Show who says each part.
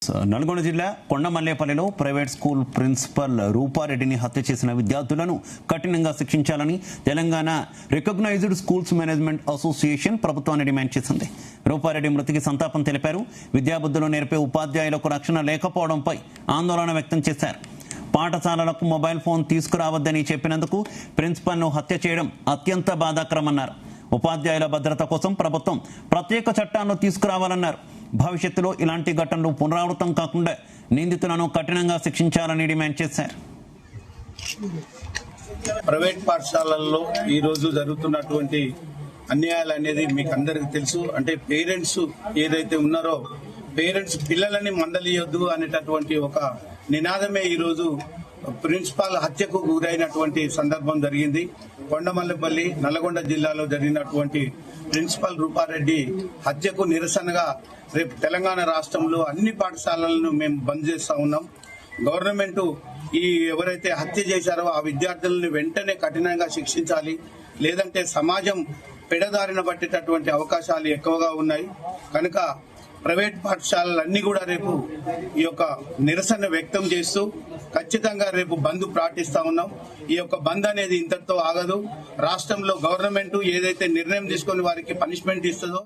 Speaker 1: నల్గొండ జిల్లా కొండమల్లేపల్లిలో private school principal రూపారెడ్డిని హత్య చేసిన విద్యార్థులను కఠినంగా శిక్షించాలని Telangana recognised schools management association ప్రభుత్వాన్ని డిమాండ్ చేసింది. రూపారెడ్డి మృతికి సంతాపం తెలిపారు. విద్యాబుద్ధులు నేర్పే ఉపాధ్యాయులకు రక్షణ లేకపోవడంపై ఆందోళన వ్యక్తం చేశారు. పాఠశాలలకు మొబైల్ ఫోన్ తీసుకురావద్దని చెప్పినందుకు ప్రిన్సిపల్ను హత్య చేయడం అత్యంత బాధాకరమన్నారు. ఉపాధ్యాయుల భద్రత కోసం ప్రభుత్వం ప్రత్యేక చట్టాలను తీసుకురావాలన్నారు. భవిష్యత్తులో ఇలాంటి ఘటనలు పునరావృతం కాకుండా నిందితులను కఠినంగా శిక్షించాలని డిమాండ్ చేశారు.
Speaker 2: ప్రైవేట్ పాఠశాలల్లో ఈ రోజు జరుగుతున్నటువంటి అన్యాయాలు అనేది మీకు అందరికీ తెలుసు. అంటే పేరెంట్స్ ఏదైతే ఉన్నారో పేరెంట్స్ పిల్లలని మందలియొద్దు అనేటటువంటి ఒక నినాదమే ఈ రోజు ప్రిన్సిపాల్ హత్యకు గురైనటువంటి సందర్భం జరిగింది. కొండమల్లేపల్లి నల్గొండ జిల్లాలో జరిగినటువంటి ప్రిన్సిపల్ రూపారెడ్డి హత్యకు నిరసనగా రేపు తెలంగాణ రాష్ట్రంలో అన్ని పాఠశాలలను మేము బంద్ చేస్తా ఉన్నాం. గవర్నమెంట్ ఈ ఎవరైతే హత్య చేశారో ఆ విద్యార్థులను వెంటనే కఠినంగా శిక్షించాలి. లేదంటే సమాజం పెడదారిన పట్టేటటువంటి అవకాశాలు ఎక్కువగా ఉన్నాయి. కనుక ప్రైవేట్ పాఠశాలలన్నీ కూడా రేపు ఈ యొక్క నిరసన వ్యక్తం చేస్తూ ఖచ్చితంగా రేపు బంద్ పాటిస్తా ఉన్నాం. ఈ యొక్క బంద్ అనేది ఇంతటితో ఆగదు. రాష్ట్రంలో గవర్నమెంట్ ఏదైతే నిర్ణయం తీసుకొని వారికి పనిష్మెంట్ ఇస్తుందో